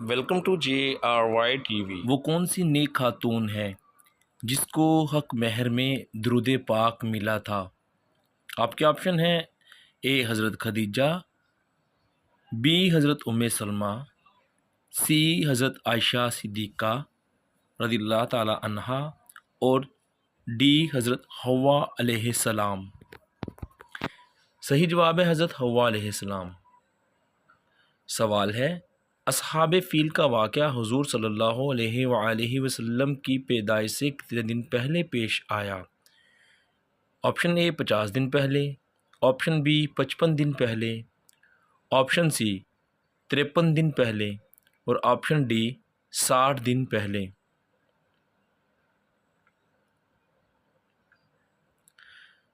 Welcome to JRY TV. वो कौन सी नेक खातून है जिसको हक महर में दुरूद पाक मिला था। आपके ऑप्शन हैं ए हज़रत खदीजा, बी हज़रत उम्मे सलमा, सी हज़रत आयशा सिद्दीक़ा रज़ियल्लाहु ताला अन्हा और डी हज़रत हव्वा अलैहिस्सलाम। सही जवाब है हज़रत हव्वा अलैहिस्सलाम। सवाल है, असहाब फ़ील का वाक़या हुज़ूर सल्लल्लाहु अलैहि वसल्लम की पैदाइश से कितने दिन पहले पेश आया। ऑप्शन ए 50 दिन पहले, ऑप्शन बी 55 दिन पहले, ऑप्शन सी 53 दिन पहले और ऑप्शन डी 60 दिन पहले।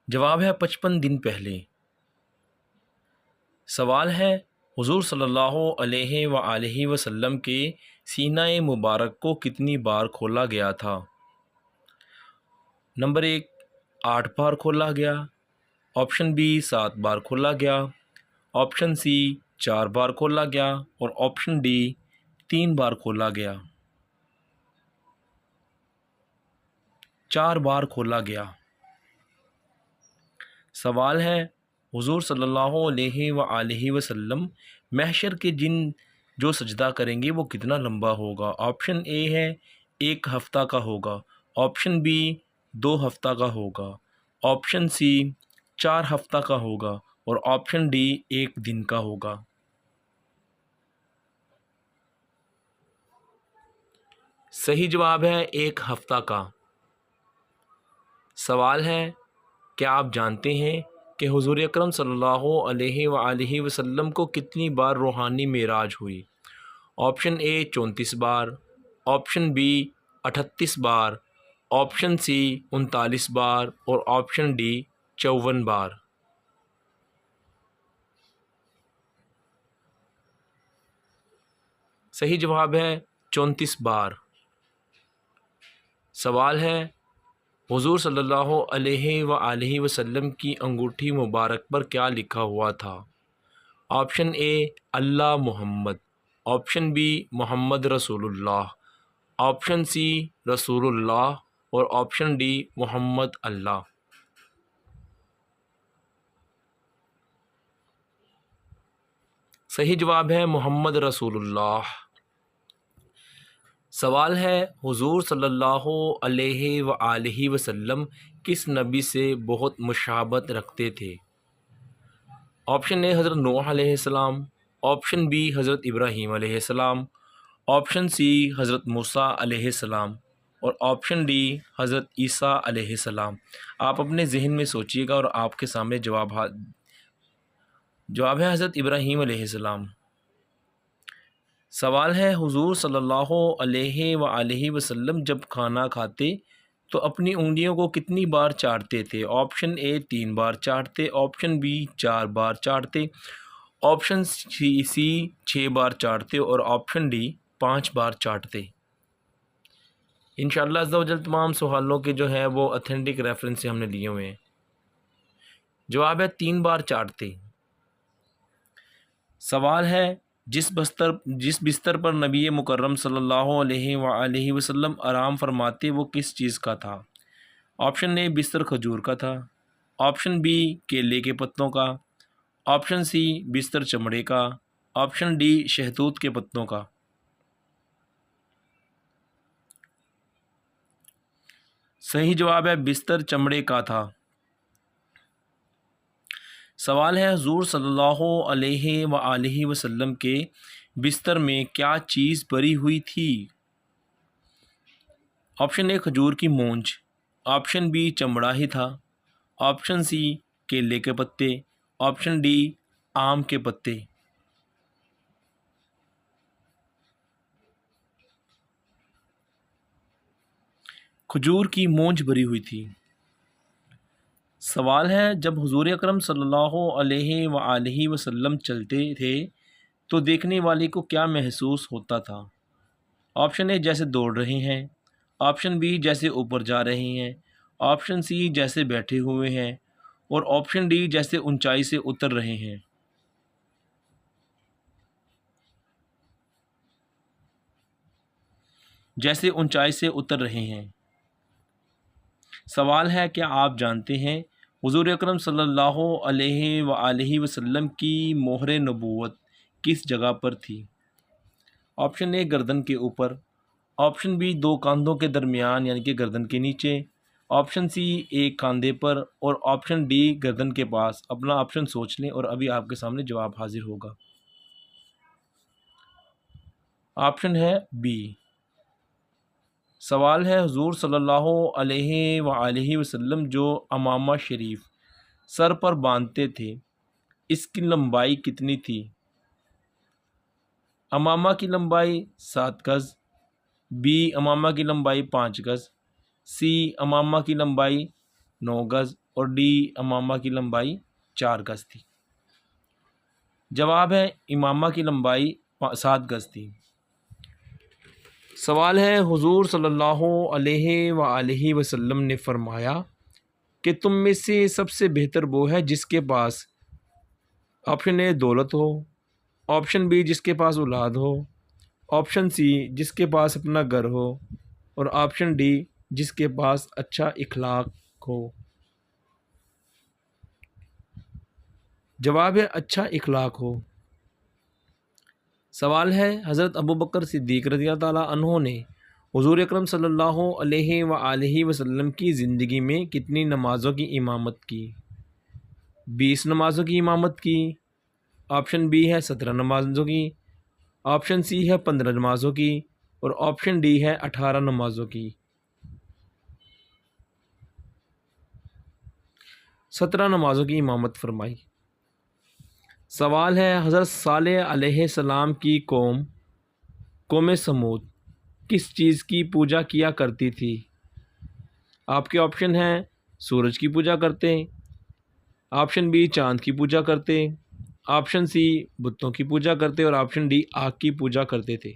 जवाब है 55 दिन पहले। सवाल है, हुज़ूर सल्लल्लाहु अलैहि वसल्लम के सीना मुबारक को कितनी बार खोला गया था। नंबर 1 8 बार खोला गया, ऑप्शन बी 7 बार खोला गया, ऑप्शन सी 4 बार खोला गया और ऑप्शन डी 3 बार खोला गया। 4 बार खोला गया। सवाल है, हुज़ूर सल्लल्लाहु अलैहि वसल्लम महशर के दिन जो सजदा करेंगे वो कितना लंबा होगा। ऑप्शन ए है 1 हफ़्ता का होगा, ऑप्शन बी 2 हफ़्ता का होगा, ऑप्शन सी 4 हफ़्ता का होगा और ऑप्शन डी 1 दिन का होगा। सही जवाब है 1 हफ़्ता का। सवाल है, क्या आप जानते हैं कि हुज़ूर अकरम सल्लल्लाहु अलैहि वसल्लम को कितनी बार रूहानी मेराज हुई। ऑप्शन ए 34 बार, ऑप्शन बी 38 बार, ऑप्शन सी 39 बार और ऑप्शन डी 54 बार। सही जवाब है 34 बार। सवाल है, हुज़ूर सल्लल्लाहु अलैहि वसल्लम की अंगूठी मुबारक पर क्या लिखा हुआ था। ऑप्शन ए अल्लाह मोहम्मद, ऑप्शन बी मोहम्मद रसूलुल्लाह, ऑप्शन सी रसूलुल्लाह और ऑप्शन डी मोहम्मद अल्लाह। सही जवाब है मोहम्मद रसूलुल्लाह। सवाल है, हुज़ूर सल्लल्लाहु अलैहि वसल्लम किस नबी से बहुत मुशाबत रखते थे। ऑप्शन ए हज़रत नूह अलैहिस्सलाम, ऑप्शन बी हज़रत इब्राहीम अलैहिस्सलाम, ऑप्शन सी हज़रत मूसा अलैहिस्सलाम और ऑप्शन डी हज़रत ईसा अलैहिस्सलाम। आप अपने ज़हन में सोचिएगा और आपके सामने जवाब है हज़रत इब्राहीम अलैहिस्सलाम। सवाल है, हुज़ूर सल्लल्लाहु अलैहि वसल्लम जब खाना खाते तो अपनी उंगलियों को कितनी बार चाटते थे। ऑप्शन ए 3 बार चाटते, ऑप्शन बी 4 बार चाटते, ऑप्शन सी 6 बार चाटते और ऑप्शन डी 5 बार चाटते। इंशाअल्लाह अज़्ज़ा वजल तमाम सवालों के जो है वो ऑथेंटिक रेफरेंस से हमने लिए हुए हैं। जवाब है 3 बार चाटते। सवाल है, जिस बिस्तर पर नबी मुकर्रम सल्लल्लाहु अलैहि वसल्लम आराम फरमाते वो किस चीज़ का था। ऑप्शन ए बिस्तर खजूर का था, ऑप्शन बी केले के पत्तों का, ऑप्शन सी बिस्तर चमड़े का, ऑप्शन डी शहतूत के पत्तों का। सही जवाब है बिस्तर चमड़े का था। सवाल है, हुज़ूर सल्लल्लाहु अलैहि वसल्लम के बिस्तर में क्या चीज़ भरी हुई थी। ऑप्शन ए खजूर की मूंज, ऑप्शन बी चमड़ा ही था, ऑप्शन सी केले के पत्ते, ऑप्शन डी आम के पत्ते। खजूर की मूंज भरी हुई थी। सवाल है, जब हुज़ूर अकरम सल्लल्लाहु अलैहि वसल्लम चलते थे तो देखने वाले को क्या महसूस होता था। ऑप्शन ए जैसे दौड़ रहे हैं, ऑप्शन बी जैसे ऊपर जा रहे हैं, ऑप्शन सी जैसे बैठे हुए हैं और ऑप्शन डी जैसे ऊंचाई से उतर रहे हैं। जैसे ऊंचाई से उतर रहे हैं। सवाल है, क्या आप जानते हैं हुज़ूर अकरम सल्लल्लाहु अलैहि वसल्लम की मोहर नबूवत किस जगह पर थी? ऑप्शन ए गर्दन के ऊपर, ऑप्शन बी दो कंधों के दरमियान यानी कि गर्दन के नीचे, ऑप्शन सी एक कंधे पर और ऑप्शन डी गर्दन के पास। अपना ऑप्शन सोच लें और अभी आपके सामने जवाब हाजिर होगा। ऑप्शन है बी। सवाल है, हुज़ूर सल्लल्लाहु अलैहि वसल्लम जो अमामा शरीफ सर पर बांधते थे, इसकी लंबाई कितनी थी? अमामा की लंबाई 7 गज़, बी अमामा की लंबाई 5 गज़, सी अमामा की लंबाई 9 गज़ और डी अमामा की लंबाई 4 गज़ थी। जवाब है इमामा की लंबाई 7 गज़ थी। सवाल है, हुज़ूर सल्लल्लाहु अलैहि वसल्लम ने फरमाया कि तुम में से सबसे बेहतर वो है जिसके पास ऑप्शन ए दौलत हो, ऑप्शन बी जिसके पास औलाद हो, ऑप्शन सी जिसके पास अपना घर हो और ऑप्शन डी जिसके पास अच्छा इखलाक हो। जवाब है अच्छा इखलाक हो। सवाल है, हज़रत अबू बकर सिद्दीक़ रज़ियल्लाहु ताला अन्हो ने हुज़ूर अकरम सल्लल्लाहु अलैहि वसल्लम की ज़िंदगी में कितनी नमाज़ों की इमामत की? 20 नमाज़ों की इमामत की, ऑप्शन बी है 17 नमाज़ों की, ऑप्शन सी है 15 नमाज़ों की और ऑप्शन डी है 18 नमाज़ों की। 17 नमाज़ों की इमामत फरमाई। सवाल है, हज़रत सालेह अलैहिस्सलाम की कौम समूद किस चीज़ की पूजा किया करती थी? आपके ऑप्शन हैं, सूरज की पूजा करते, ऑप्शन बी चाँद की पूजा करते, ऑप्शन सी बुतों की पूजा करते और ऑप्शन डी आग की पूजा करते थे।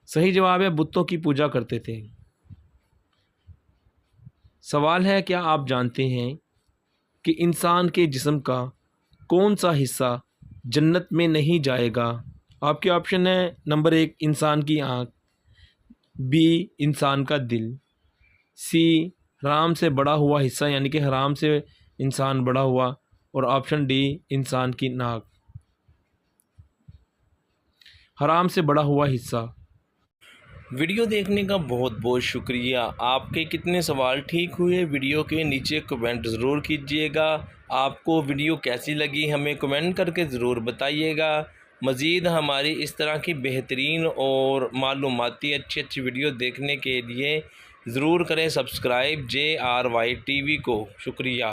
सही जवाब है बुतों की पूजा करते थे। सवाल है, क्या आप जानते हैं कि इंसान के जिस्म का कौन सा हिस्सा जन्नत में नहीं जाएगा? आपके ऑप्शन है, नंबर 1 इंसान की आँख, बी इंसान का दिल, सी हराम से बड़ा हुआ हिस्सा यानी कि हराम से इंसान बड़ा हुआ और ऑप्शन डी इंसान की नाक। हराम से बड़ा हुआ हिस्सा। वीडियो देखने का बहुत बहुत शुक्रिया। आपके कितने सवाल ठीक हुए वीडियो के नीचे कमेंट ज़रूर कीजिएगा। आपको वीडियो कैसी लगी हमें कमेंट करके ज़रूर बताइएगा। मज़ीद हमारी इस तरह की बेहतरीन और मालूमाती अच्छी वीडियो देखने के लिए ज़रूर करें सब्सक्राइब JRY TV को। शुक्रिया।